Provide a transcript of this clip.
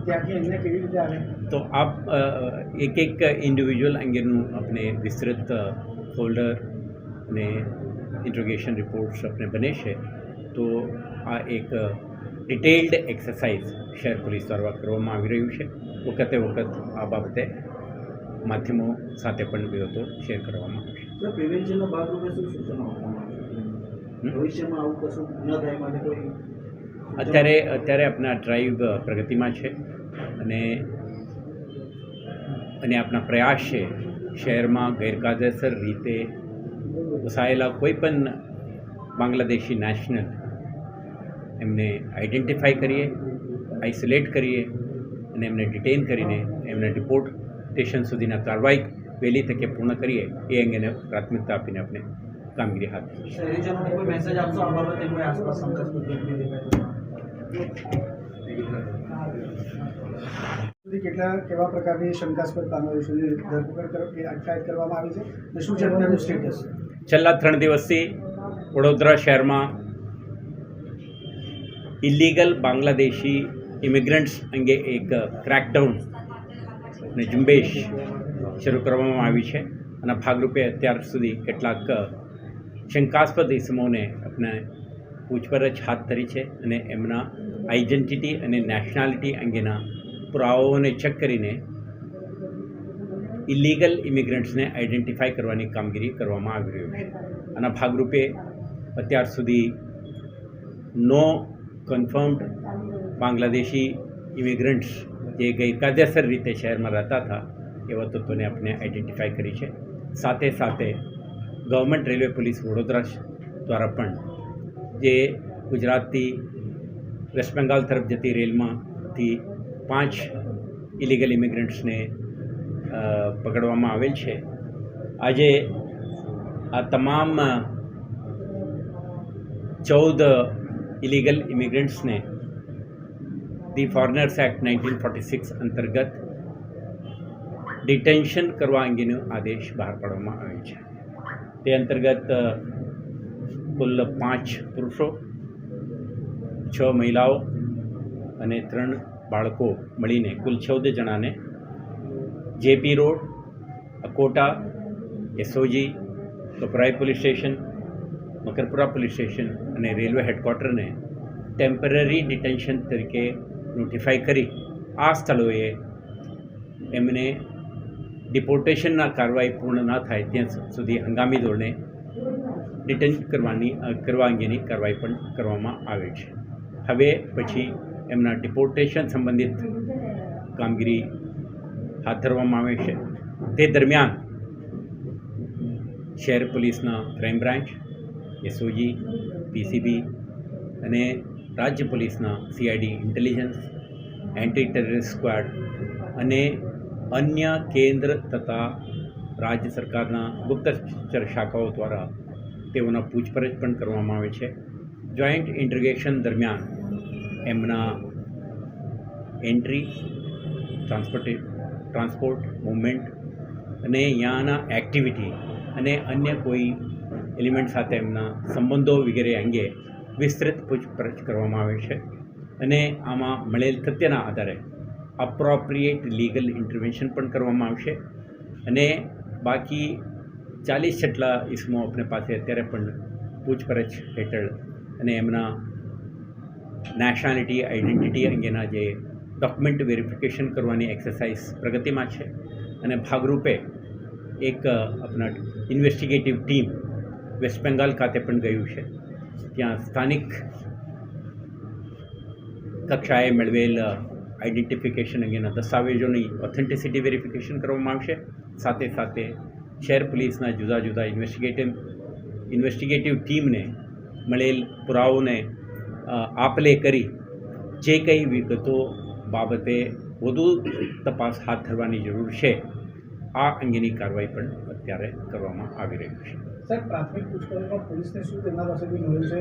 ત્યાંથી એમને કેવી રીતે આવે? તો આપ એક એક ઇન્ડિવિજ્યુઅલ અંગેનું આપણે વિસ્તૃત ફોલ્ડર અને ઇન્ટ્રોગેશન રિપોર્ટ્સ આપણે બને છે. તો આ એક ડિટેલ્ડ એક્સરસાઇઝ શહેર પોલીસ દ્વારા કરવામાં આવી રહ્યું છે. વખતે વખત આ બાબતે માધ્યમો સાથે પણ વિગતો શેર કરવામાં આવશે. સર, પ્રિવેન્શનના ભાગરૂપે શું સૂચનો આપવામાં આવશે? ભવિષ્યમાં આવું કશું ન થાય માટે કોઈ અત્યારે આપણા ડ્રાઈવ પ્રગતિમાં છે અને આપણા પ્રયાસ છે શહેરમાં ગેરકાયદેસર રીતે વસાયેલા કોઈ પણ બાંગ્લાદેશી નેશનલ એમને આઈડેન્ટિફાઈ કરીએ, આઇસોલેટ કરીએ અને એમને ડિટેન કરીને એમને ડિપોર્ટેશન સુધીના કાર્યવાહી વહેલી તકે પૂર્ણ કરીએ એ અંગેને પ્રાથમિકતા આપીને આપણે કામગીરી હાથ ધરી. શહેરીજનોને કોઈ મેસેજ આપશો આ બાબતે? કોઈ આસપાસ શંકાસ્પદ વ્યક્તિ દેખાય કેવા પ્રકારની શંકાસ્પદ કામગીરી ધરપકડ કે અટકાયત કરવામાં આવી છે અને શું છે અત્યારનું સ્ટેટસ? છેલ્લા 3 દિવસથી વડોદરા શહેરમાં ઇલીગલ બાંગ્લાદેશી ઇમિગ્રન્ટ્સ અંગે એક ક્રેકડાઉન અને ઝુંબેશ શરૂ કરવામાં આવી છે. અને ભાગરૂપે અત્યાર સુધી કેટલાક શંકાસ્પદ ઇસમોને આપણે પૂછપરછ હાથ ધરી છે અને એમના આઇડેન્ટિટી અને નેશનાલિટી અંગેના પુરાવાઓને ચેક કરીને ઇલીગલ ઇમિગ્રન્ટ્સને આઈડેન્ટિફાઈ કરવાની કામગીરી કરવામાં આવી રહ્યું છે. આના ભાગરૂપે અત્યાર સુધી 9 કન્ફર્મ્ડ બાંગ્લાદેશી ઇમિગ્રન્ટ્સ જે ગેરકાયદેસર રીતે શહેરમાં રહેતા હતા એવા તત્વોને આપણે આઈડેન્ટિફાઈ કરી છે. સાથે સાથે ગવર્મેન્ટ રેલવે પોલીસ વડોદરા દ્વારા પણ જે ગુજરાતથી વેસ્ટ બેંગાલ તરફ જતી રેલમાંથી 5 ઇલીગલ ઇમિગ્રન્ટ્સને પકડવામાં આવેલ છે. આજે આ તમામ 14 ઇલીગલ ઇમિગ્રન્ટ્સને ધી ફોરેનર્સ એક્ટ 1946 અંતર્ગત ડિટેન્શન કરવા અંગેનો આદેશ બહાર પાડવામાં આવ્યો છે. તે અંતર્ગત કુલ 5 પુરુષો, 6 મહિલાઓ અને 3 બાળકો મળીને કુલ 14 જણાને JP road, Akota, SOG, Kapurai police station, Makarpura police station અને રેલવે હેડક્વાર્ટરને ટેમ્પરરી ડિટેન્શન તરીકે નોટિફાઈ કરી આ સ્થળોએ એમને ડિપોર્ટેશનના કાર્યવાહી પૂર્ણ ન થાય ત્યાં સુધી હંગામી ધોરણે ડિટેન કરવા અંગેની કાર્યવાહી પણ કરવામાં આવે છે. હવે પછી એમના ડિપોર્ટેશન સંબંધિત કામગીરી હાથ ધરવામાં આવે છે. તે દરમિયાન શહેર પોલીસના ક્રાઇમ બ્રાન્ચ, એસઓજી, પીસીબી અને રાજ્ય પોલીસના CID intelligence, anti terrorist squad અને અન્ય કેન્દ્ર તથા રાજ્ય સરકારના ગુપ્તચર શાખાઓ દ્વારા તેઓના પૂછપરછ પણ કરવામાં આવે છે. જોઈન્ટ ઇન્ટ્રોગેશન દરમિયાન એમના એન્ટ્રી, ટ્રાન્સપોર્ટ, મૂવમેન્ટ અને અહીંયાના એક્ટિવિટી અને અન્ય કોઈ એલિમેન્ટ સાથે એમના સંબંધો વગેરે અંગે વિસ્તૃત પૂછપરછ કરવામાં આવે છે. અને આમાં મળેલ તથ્યના આધારે અપ્રોપ્રિએટ લીગલ ઇન્ટરવેન્શન પણ કરવામાં આવશે. અને બાકી 40 જેટલા ઇસમો આપણે પાસે અત્યારે પણ પૂછપરછ હેઠળ અને એમના નેશનાલિટી, આઈડેન્ટિટી અંગેના જે ડોક્યુમેન્ટ વેરિફિકેશન કરવાની એક્સરસાઇઝ પ્રગતિમાં છે. અને ભાગરૂપે એક આપણા ઇન્વેસ્ટિગેટિવ ટીમ વેસ્ટ બેંગાલ ખાતે પણ ગયું છે. ત્યાં સ્થાનિક કક્ષાએ મેળવેલ આઈડેન્ટિફિકેશન અંગેના દસ્તાવેજોની ઓથેન્ટિસિટી વેરિફિકેશન કરવામાં આવશે. સાથે સાથે શહેર પોલીસના જુદા જુદા ઇન્વેસ્ટિગેટિવ ટીમને મળેલ પુરાવાઓને આપલે કરી જે કંઈ વિગતો બાબતે વધુ તપાસ હાથ ધરવાની જરૂર છે આ અંગેની કાર્યવાહી પણ અત્યારે કરવામાં આવી રહી છે. સર, પ્રાથમિક પૂછપરછમાં પોલીસને શું તેમના પાસેથી મળ્યું છે?